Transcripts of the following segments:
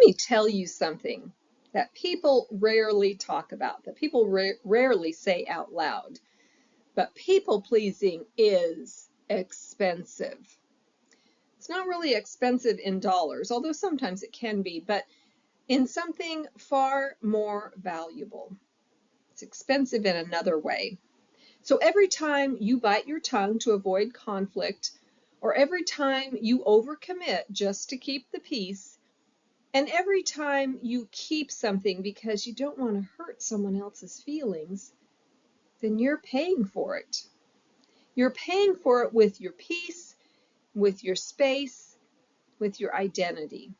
me tell you something that people rarely talk about, that people rarely say out loud. But people pleasing is expensive. It's not really expensive in dollars, although sometimes it can be, but in something far more valuable. It's expensive in another way. So every time you bite your tongue to avoid conflict, or every time you overcommit just to keep the peace, and every time you keep something because you don't want to hurt someone else's feelings, then you're paying for it. You're paying for it with your peace, with your space, with your identity.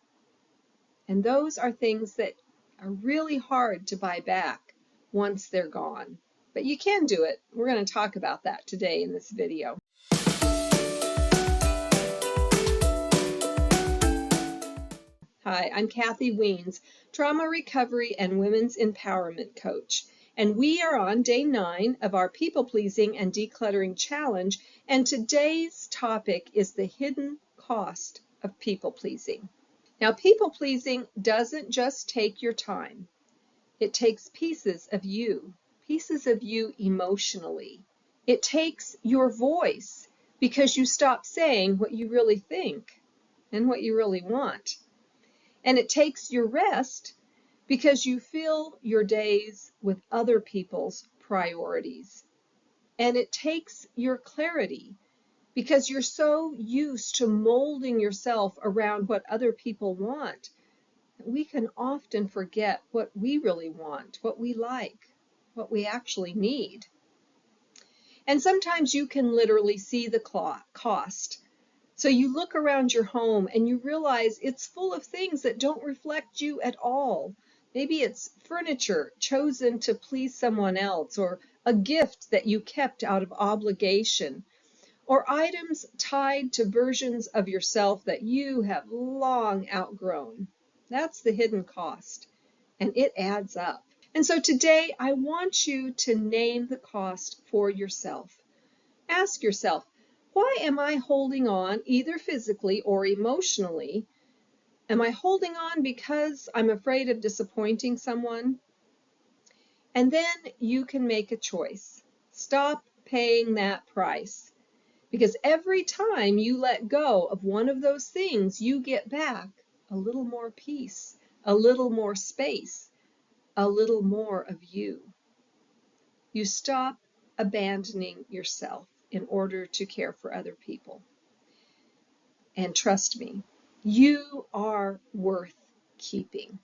And those are things that are really hard to buy back once they're gone. But you can do it. We're going to talk about that today in this video. Hi, I'm Kathy Wiens, trauma recovery and women's empowerment coach. And we are on day 9 of our people-pleasing and decluttering challenge. And today's topic is the hidden cost of people-pleasing. Now, people-pleasing doesn't just take your time. It takes pieces of you emotionally. It takes your voice because you stop saying what you really think and what you really want. And it takes your rest because you fill your days with other people's priorities. And it takes your clarity because you're so used to molding yourself around what other people want that we can often forget what we really want, what we like, what we actually need. And sometimes you can literally see the cost. So you look around your home and you realize it's full of things that don't reflect you at all. Maybe it's furniture chosen to please someone else, or a gift that you kept out of obligation, or items tied to versions of yourself that you have long outgrown. That's the hidden cost, and it adds up. And so today I want you to name the cost for yourself. Ask yourself, why am I holding on, either physically or emotionally? Am I holding on because I'm afraid of disappointing someone? And then you can make a choice. Stop paying that price. Because every time you let go of one of those things, you get back a little more peace, a little more space, a little more of you. You stop abandoning yourself in order to care for other people. And trust me, you are worth keeping.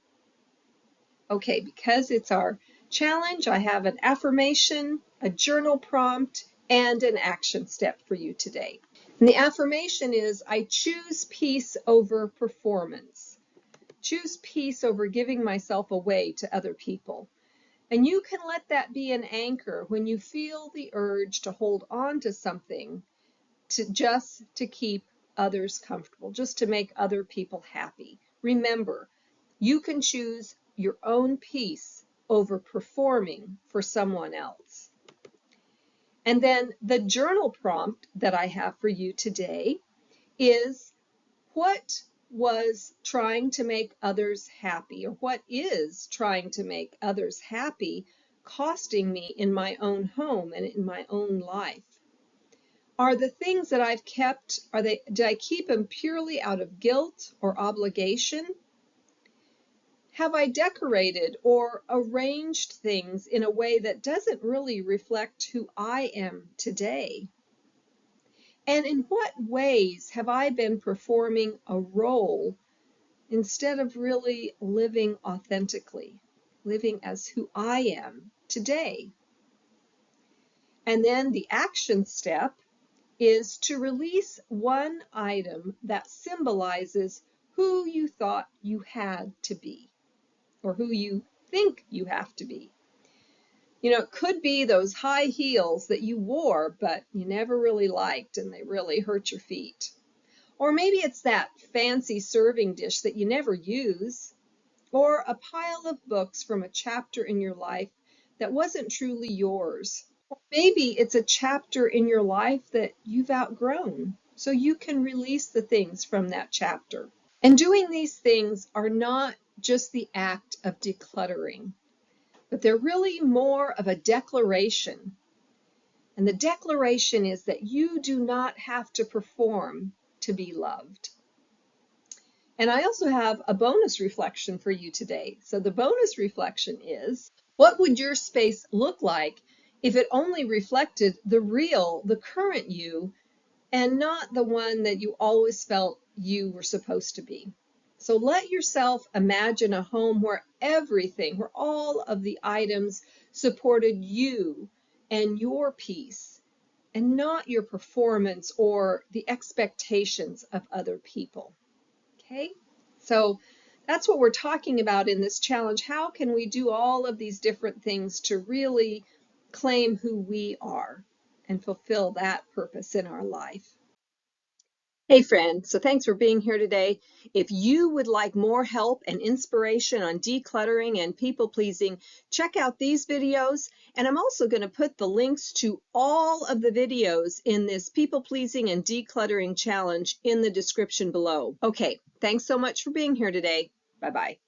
Okay, because it's our challenge, I have an affirmation, a journal prompt, and an action step for you today. And the affirmation is, I choose peace over performance. Choose peace over giving myself away to other people. And you can let that be an anchor when you feel the urge to hold on to something just to keep others comfortable, just to make other people happy. Remember, you can choose your own peace over performing for someone else. And then the journal prompt that I have for you today is, what was trying to make others happy, or what is trying to make others happy, costing me in my own home and in my own life? Are the things that I've kept, did I keep them purely out of guilt or obligation? Have I decorated or arranged things in a way that doesn't really reflect who I am today? And in what ways have I been performing a role instead of really living authentically, living as who I am today? And then the action step is to release one item that symbolizes who you thought you had to be, or who you think you have to be. You know, it could be those high heels that you wore, but you never really liked and they really hurt your feet. Or maybe it's that fancy serving dish that you never use, or a pile of books from a chapter in your life that wasn't truly yours. Maybe it's a chapter in your life that you've outgrown, so you can release the things from that chapter. And doing these things are not just the act of decluttering, but they're really more of a declaration. And the declaration is that you do not have to perform to be loved. And I also have a bonus reflection for you today. So the bonus reflection is, what would your space look like if it only reflected the current you, and not the one that you always felt you were supposed to be? So let yourself imagine a home where where all of the items supported you and your peace, and not your performance or the expectations of other people. Okay, so that's what we're talking about in this challenge. How can we do all of these different things to really claim who we are and fulfill that purpose in our life? Hey friend, so thanks for being here today. If you would like more help and inspiration on decluttering and people pleasing, check out these videos. And I'm also going to put the links to all of the videos in this people pleasing and decluttering challenge in the description below. Okay, thanks so much for being here today. Bye-bye.